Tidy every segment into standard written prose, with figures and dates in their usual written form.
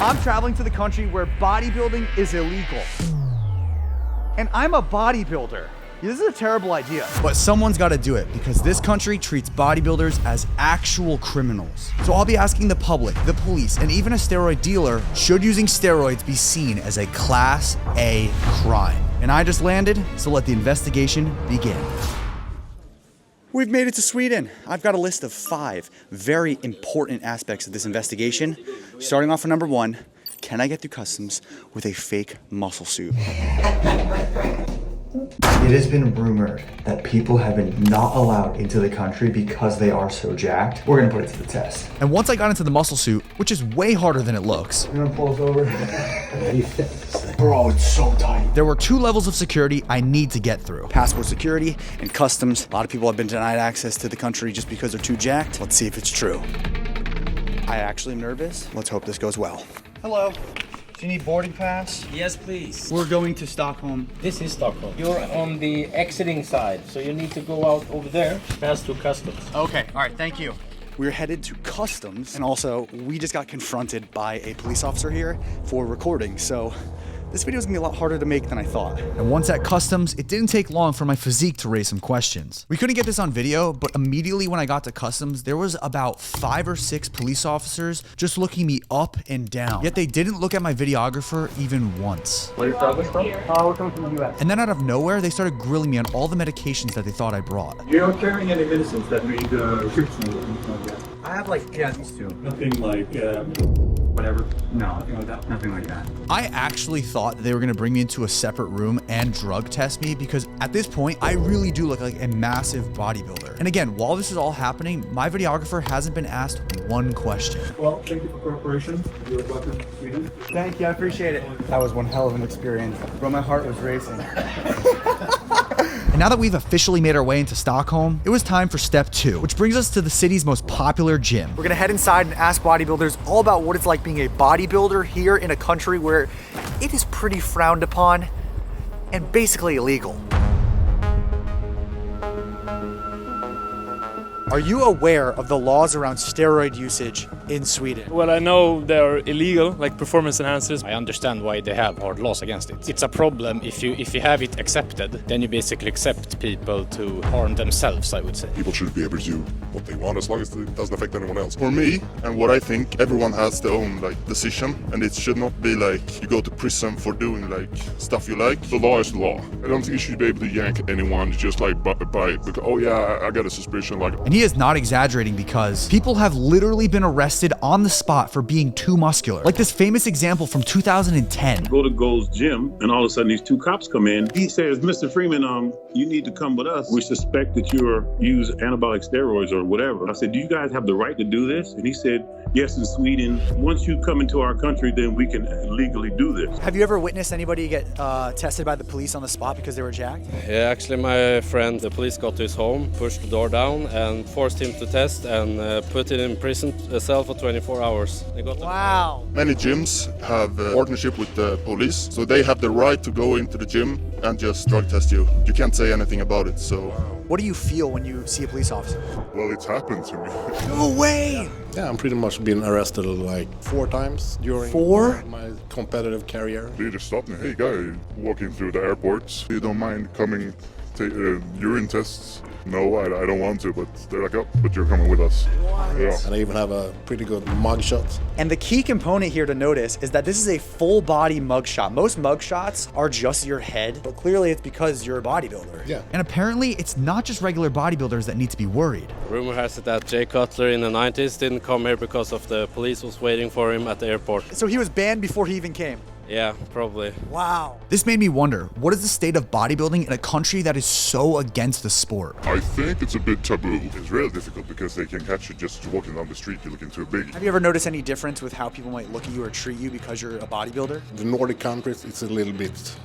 I'm traveling to the country where bodybuilding is illegal. And I'm a bodybuilder. This is a terrible idea. But someone's got to do it because this country treats bodybuilders as actual criminals. So I'll be asking the public, the police, and even a steroid dealer, should using steroids be seen as a Class A crime? And I just landed, so let the investigation begin. We've made it to Sweden. I've got a list of 5 very important aspects of this investigation. Starting off with number 1, can I get through customs with a fake muscle suit? It has been rumored that people have been not allowed into the country because they are so jacked. We're gonna put it to the test. And once I got into the muscle suit, which is way harder than it looks. You're gonna pull us over? Bro, it's so tight. There were 2 levels of security I need to get through. Passport security and customs. A lot of people have been denied access to the country just because they're too jacked. Let's see if it's true. I actually am nervous. Let's hope this goes well. Hello. Do you need boarding pass? Yes, please. We're going to Stockholm. This is Stockholm. You're on the exiting side, so you need to go out over there, pass through customs. Okay, all right, thank you. We're headed to customs, and also we just got confronted by a police officer here for recording, so this video is gonna be a lot harder to make than I thought. And once at customs, it didn't take long for my physique to raise some questions. We couldn't get this on video, but immediately when I got to customs, there was about 5 or 6 police officers just looking me up and down. Yet they didn't look at my videographer even once. Where are you traveling from? We're coming from the US. And then out of nowhere, they started grilling me on all the medications that they thought I brought. You're not carrying any medicines that need restrictions or anything like that? I have these 2. Nothing like, whatever? No, nothing like that. Nothing like that. I actually thought that they were gonna bring me into a separate room and drug test me because at this point, I really do look like a massive bodybuilder. And again, while this is all happening, my videographer hasn't been asked one question. Well, thank you for cooperation. You're welcome to Sweden. Thank you, I appreciate it. That was one hell of an experience. Bro, my heart was racing. And now that we've officially made our way into Stockholm, it was time for step 2, which brings us to the city's most popular gym. We're gonna head inside and ask bodybuilders all about what it's like being a bodybuilder here in a country where it is pretty frowned upon and basically illegal. Are you aware of the laws around steroid usage in Sweden? Well, I know they're illegal, like performance enhancers. I understand why they have hard laws against it. It's a problem if you have it accepted, then you basically accept people to harm themselves, I would say. People should be able to do what they want as long as it doesn't affect anyone else. For me, and what I think, everyone has their own decision, and it should not be like you go to prison for doing stuff you like. The law is the law. I don't think you should be able to yank anyone just by because, oh yeah, I got a suspicion And he is not exaggerating because people have literally been arrested on the spot for being too muscular. Like this famous example from 2010. Go to Gold's gym, and all of a sudden these 2 cops come in. He says, Mr. Freeman, you need to come with us. We suspect that you're use anabolic steroids or whatever. I said, do you guys have the right to do this? And he said, yes, in Sweden, once you come into our country, then we can legally do this. Have you ever witnessed anybody get tested by the police on the spot because they were jacked? Yeah, actually my friend, the police got to his home, pushed the door down and forced him to test and put him in prison cell for 24 hours. Wow. Many gyms have a partnership with the police, so they have the right to go into the gym and just drug test you. You can't say anything about it, so... What do you feel when you see a police officer? Well, it's happened to me. No way! Yeah, I'm pretty much been arrested 4 times during 4? my competitive career. They just stopped me. Hey, guy, walking through the airports. You don't mind coming urine tests? No, I don't want to, but they're like, oh, but you're coming with us. Yeah. And I even have a pretty good mugshot. And the key component here to notice is that this is a full body mugshot. Most mugshots are just your head, but clearly it's because you're a bodybuilder. Yeah. And apparently it's not just regular bodybuilders that need to be worried. Rumor has it that Jay Cutler in the 90s didn't come here because of the police was waiting for him at the airport. So he was banned before he even came? Yeah, probably. Wow. This made me wonder, what is the state of bodybuilding in a country that is so against the sport? I think it's a bit taboo. It's really difficult because they can catch you just walking down the street. You're looking too big. Have you ever noticed any difference with how people might look at you or treat you because you're a bodybuilder? The Nordic countries, it's a little bit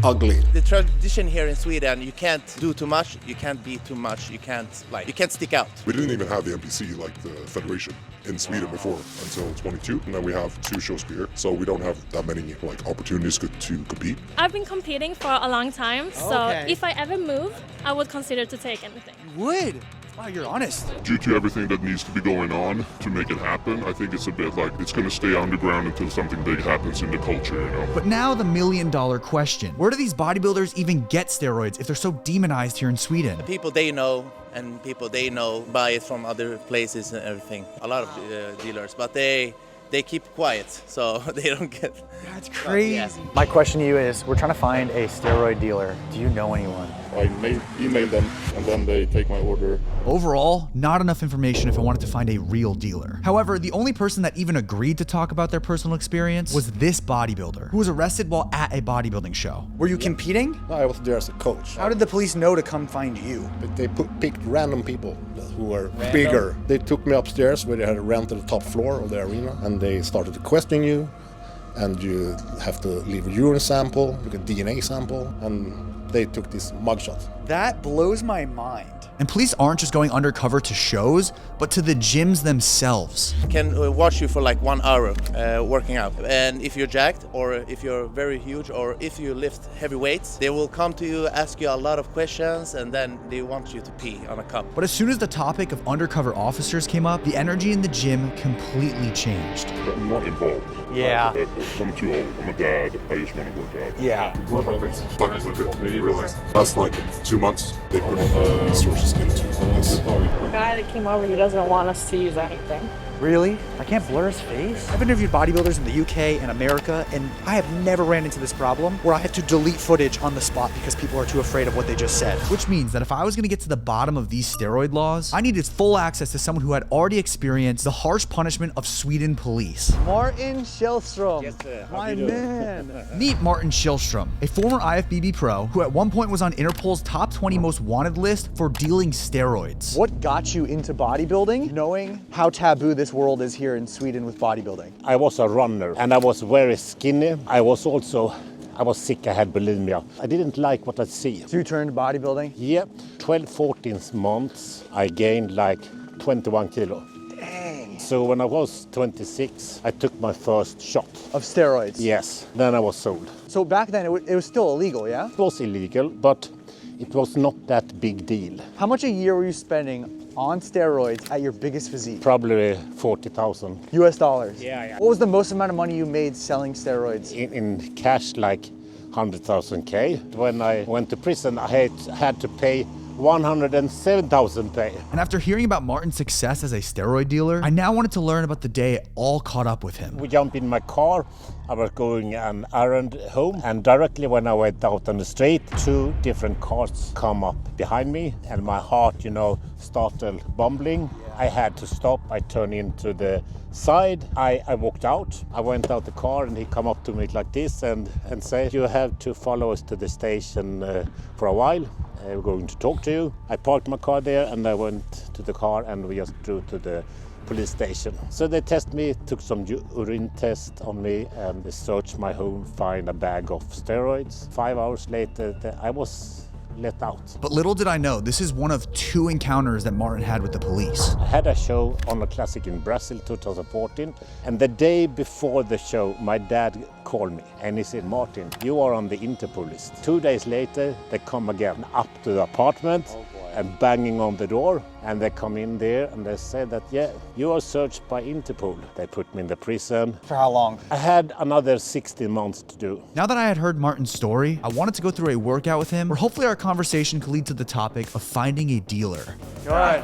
ugly. The tradition here in Sweden, you can't do too much, you can't be too much, you can't stick out. We didn't even have the NPC, the federation, in Sweden before until 22, and then we have 2 shows per year, so we don't have that many opportunities to compete. I've been competing for a long time, so if I ever move, I would consider to take anything. You would? Wow, you're honest. Due to everything that needs to be going on to make it happen, I think it's a bit like it's going to stay underground until something big happens in the culture, you know. But now the million-dollar question. Where do these bodybuilders even get steroids if they're so demonized here in Sweden? The people they know and people they know buy it from other places and everything. A lot of dealers, but they keep quiet, so they don't get... That's crazy. Yeah. My question to you is, we're trying to find a steroid dealer. Do you know anyone? I email them and then they take my order. Overall, not enough information if I wanted to find a real dealer. However, the only person that even agreed to talk about their personal experience was this bodybuilder, who was arrested while at a bodybuilding show. Were you competing? No, I was there as a coach. How did the police know to come find you? But they picked random people who were bigger. They took me upstairs where they had rented the top floor of the arena, and they started questioning you, and you have to leave a urine sample, like a DNA sample, and they took this mugshot. That blows my mind. And police aren't just going undercover to shows, but to the gyms themselves. Can watch you for like 1 hour working out. And if you're jacked, or if you're very huge, or if you lift heavy weights, they will come to you, ask you a lot of questions, and then they want you to pee on a cup. But as soon as the topic of undercover officers came up, the energy in the gym completely changed. I'm not involved. Yeah. I'm too old. I'm a dad. I just want to work out. Yeah. One of my things is like you realize last like 2 months they put on sources into this. The guy that came over, he doesn't want us to use anything. Really? I can't blur his face? I've interviewed bodybuilders in the UK and America, and I have never ran into this problem where I have to delete footage on the spot because people are too afraid of what they just said. Which means that if I was gonna get to the bottom of these steroid laws, I needed full access to someone who had already experienced the harsh punishment of Sweden police. Martin Kjellström, my man. Meet Martin Kjellström, a former IFBB pro who at one point was on Interpol's top 20 most wanted list for dealing steroids. What got you into bodybuilding, knowing how taboo this world is here in Sweden with bodybuilding? I was a runner and I was very skinny. I was sick, I had bulimia. I didn't like what I see. So you turned to bodybuilding? Yep, 12, 14 months, I gained like 21 kilo. Dang. So when I was 26, I took my first shot. Of steroids? Yes, then I was sold. So back then it was still illegal, yeah? It was illegal, but it was not that big deal. How much a year were you spending on steroids at your biggest physique? Probably 40,000. US dollars? Yeah. What was the most amount of money you made selling steroids? In cash, like 100,000 K. When I went to prison, I had to pay 107,000 pay. And after hearing about Martin's success as a steroid dealer, I now wanted to learn about the day it all caught up with him. We jumped in my car, I was going an errand home, and directly when I went out on the street, 2 different cars come up behind me, and my heart, started bumbling. I had to stop, I turned into the side, I walked out, I went out the car, and he come up to me like this and said, "You have to follow us to the station for a while. We're going to talk to you." I parked my car there and I went to the car and we just drove to the police station. So they tested me, took some urine test on me, and they searched my home, find a bag of steroids. 5 hours later, I was let out. But little did I know, this is one of 2 encounters that Martin had with the police. I had a show on a classic in Brazil 2014, and the day before the show, my dad called me and he said, "Martin, you are on the Interpol list." 2 days later, they come again up to the apartment and banging on the door, and they come in there and they said that, "Yeah, you are searched by Interpol." They put me in the prison. For how long? I had another 16 months to do. Now that I had heard Martin's story, I wanted to go through a workout with him where hopefully our conversation could lead to the topic of finding a dealer. Good.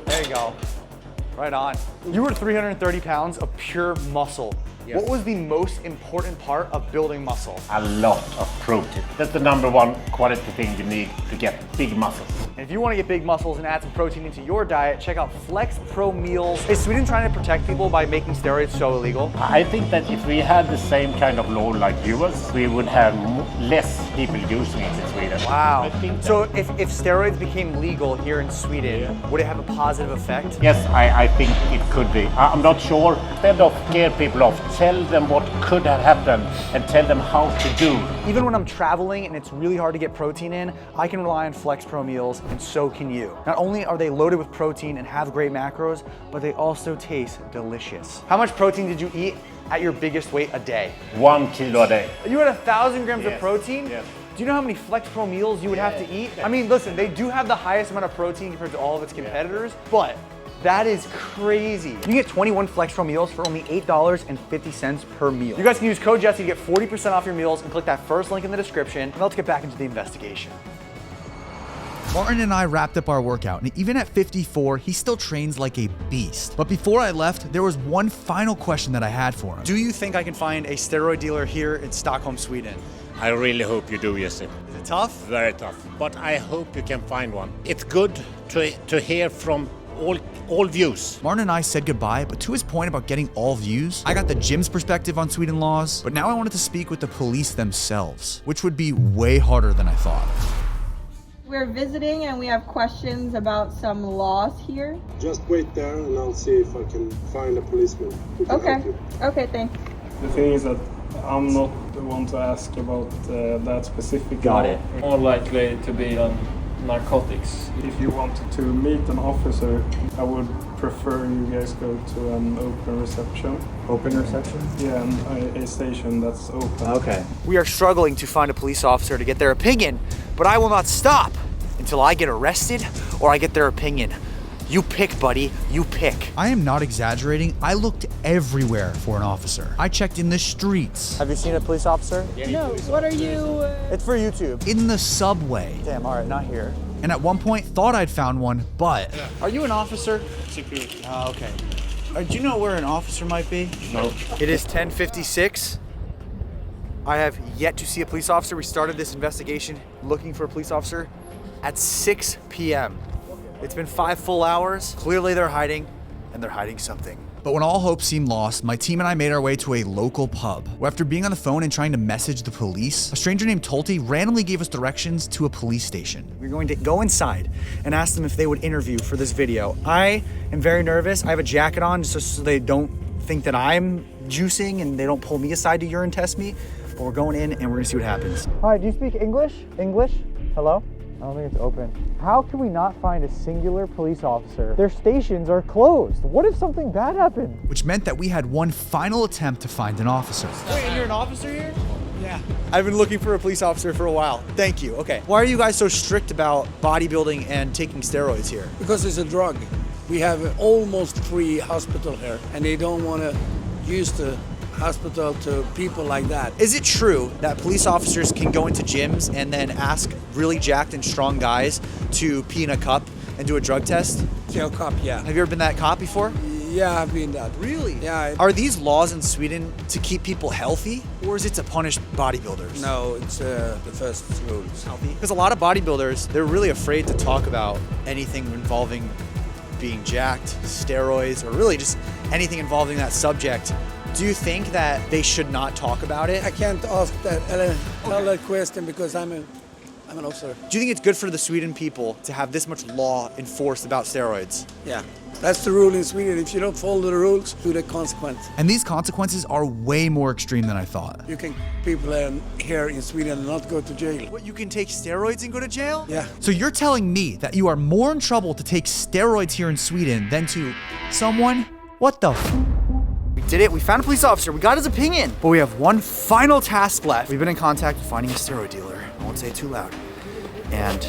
There you go. Right on. You were 330 pounds of pure muscle. Yes. What was the most important part of building muscle? A lot of protein. That's the number one quality thing you need to get big muscles. And if you want to get big muscles and add some protein into your diet, check out Flex Pro Meals. Is Sweden trying to protect people by making steroids so illegal? I think that if we had the same kind of law like US, we would have less people using it in Sweden. Wow. So if steroids became legal here in Sweden, would it have a positive effect? Yes, I think it could be. I'm not sure. Instead of scare people off, tell them what could have happened and tell them how to do. Even when I'm traveling and it's really hard to get protein in, I can rely on Flex Pro Meals, and so can you. Not only are they loaded with protein and have great macros, but they also taste delicious. How much protein did you eat at your biggest weight a day? 1 kilo a day. You had 1,000 grams of protein? Yes. Do you know how many Flex Pro meals you would have to eat? I mean, listen, they do have the highest amount of protein compared to all of its competitors, but that is crazy. You can get 21 Flex Pro meals for only $8.50 per meal. You guys can use code Jesse to get 40% off your meals and click that first link in the description. And let's get back into the investigation. Martin and I wrapped up our workout, and even at 54, he still trains like a beast. But before I left, there was one final question that I had for him. Do you think I can find a steroid dealer here in Stockholm, Sweden? I really hope you do, Jesse. Is it tough? Very tough. But I hope you can find one. It's good to hear from all views. Martin and I said goodbye, but to his point about getting all views, I got the gym's perspective on Sweden laws, but now I wanted to speak with the police themselves, which would be way harder than I thought. We're visiting and we have questions about some laws here. Just wait there and I'll see if I can find a policeman who can help you. Okay, thanks. The thing is that I'm not the one to ask about that specific Got law. it. More likely to be on narcotics. If you wanted to meet an officer, I would prefer you guys go to an open reception. Open reception? Yeah, a station that's open. Okay. We are struggling to find a police officer to get their opinion, but I will not stop until I get arrested or I get their opinion. You pick, buddy, you pick. I am not exaggerating. I looked everywhere for an officer. I checked in the streets. Have you seen a police officer? No, what are you? It's for YouTube. In the subway. Damn, all right, not here. And at one point thought I'd found one, but... Are you an officer? Security. Oh, okay. Do you know where an officer might be? No. It is 10:56. I have yet to see a police officer. We started this investigation looking for a police officer at 6 p.m. It's been 5 full hours. Clearly they're hiding, and they're hiding something. But when all hope seemed lost, my team and I made our way to a local pub, where after being on the phone and trying to message the police, a stranger named Tolti randomly gave us directions to a police station. We're going to go inside and ask them if they would interview for this video. I am very nervous. I have a jacket on just so they don't think that I'm juicing and they don't pull me aside to urine test me. But we're going in and we're gonna see what happens. Hi, do you speak English? English? Hello? I don't think it's open. How can we not find a singular police officer? Their stations are closed. What if something bad happened? Which meant that we had one final attempt to find an officer. Wait, and you're an officer here? Yeah. I've been looking for a police officer for a while. Thank you. Okay. Why are you guys so strict about bodybuilding and taking steroids here? Because it's a drug. We have an almost free hospital here, and they don't want to use the hospital to people like that. Is it true that police officers can go into gyms and then ask really jacked and strong guys to pee in a cup and do a drug test? Yeah, cup, yeah. Have you ever been that cop before? Yeah, I've been that. Really? Yeah. Are these laws in Sweden to keep people healthy, or is it to punish bodybuilders? No, it's the first rules. Healthy? Because a lot of bodybuilders, they're really afraid to talk about anything involving being jacked, steroids, or really just anything involving that subject. Do you think that they should not talk about it? I can't ask that tell that question because I'm an officer. Do you think it's good for the Sweden people to have this much law enforced about steroids? Yeah, that's the rule in Sweden. If you don't follow the rules, do the consequence. And these consequences are way more extreme than I thought. You can people here in Sweden not go to jail. What, you can take steroids and go to jail? Yeah. So you're telling me that you are more in trouble to take steroids here in Sweden than to someone? What the f? We did it. We found a police officer. We got his opinion. But we have one final task left. We've been in contact with finding a steroid dealer. I won't say it too loud. And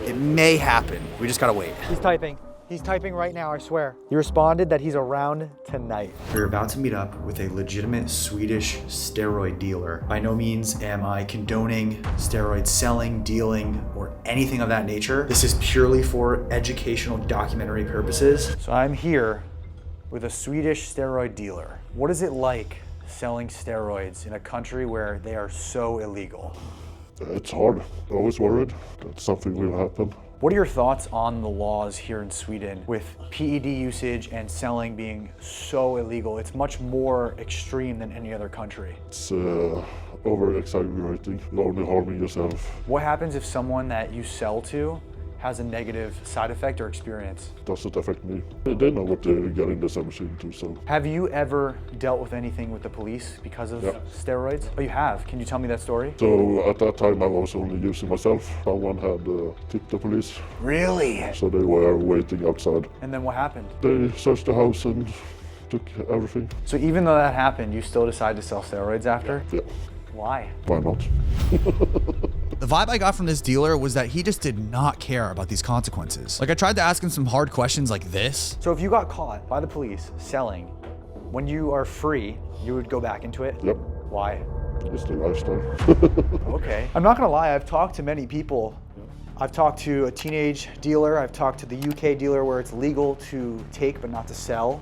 it may happen. We just gotta wait. He's typing. He's typing right now, I swear. He responded that he's around tonight. We're about to meet up with a legitimate Swedish steroid dealer. By no means am I condoning steroid selling, dealing, or anything of that nature. This is purely for educational documentary purposes. So I'm here with a Swedish steroid dealer. What is it like selling steroids in a country where they are so illegal? It's hard. I'm always worried that something will happen. What are your thoughts on the laws here in Sweden with PED usage and selling being so illegal? It's much more extreme than any other country. It's over-exaggerating. You're only harming yourself. What happens if someone that you sell to has a negative side effect or experience? Doesn't affect me. They know what they're getting themselves into, so. Have you ever dealt with anything with the police because of steroids? Oh, you have? Can you tell me that story? So at that time I was only using myself. Someone had tipped the police. Really? So they were waiting outside. And then what happened? They searched the house and took everything. So even though that happened, you still decided to sell steroids after? Yeah. Why? Why not? The vibe I got from this dealer was that he just did not care about these consequences. Like, I tried to ask him some hard questions like this. So if you got caught by the police selling, when you are free, you would go back into it? Yep. Why? It's the lifestyle. Okay. I'm not gonna lie, I've talked to many people. I've talked to a teenage dealer, I've talked to the UK dealer where it's legal to take but not to sell.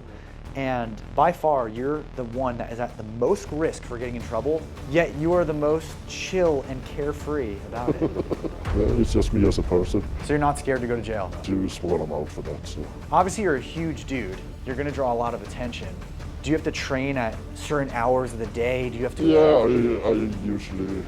And by far, you're the one that is at the most risk for getting in trouble, yet you are the most chill and carefree about it. It's just me as a person. So you're not scared to go to jail? To swallow them out for that, so. Obviously, you're a huge dude. You're gonna draw a lot of attention. Do you have to train at certain hours of the day? Do you have to? Yeah, I usually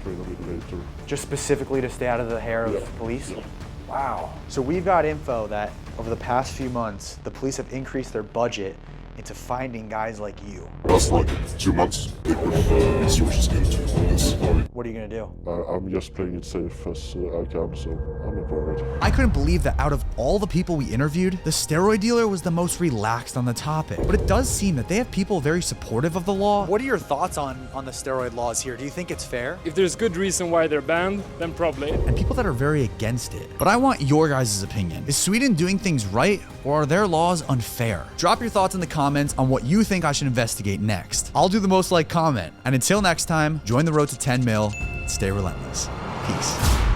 train a bit later. Just specifically to stay out of the hair of police? Yeah. Wow. So we've got info that over the past few months, the police have increased their budget into finding guys like you. Last like 2 months, they put resources into this. What are you gonna do? I'm just playing it safe as I can, so I'm not worried. I couldn't believe that out of all the people we interviewed, the steroid dealer was the most relaxed on the topic. But it does seem that they have people very supportive of the law. What are your thoughts on the steroid laws here? Do you think it's fair? If there's good reason why they're banned, then probably. And people that are very against it. But I want your guys' opinion. Is Sweden doing things right, or are their laws unfair? Drop your thoughts in the comments on what you think I should investigate next. I'll do the most liked comment. And until next time, join the road to 10 mil. Stay relentless. Peace.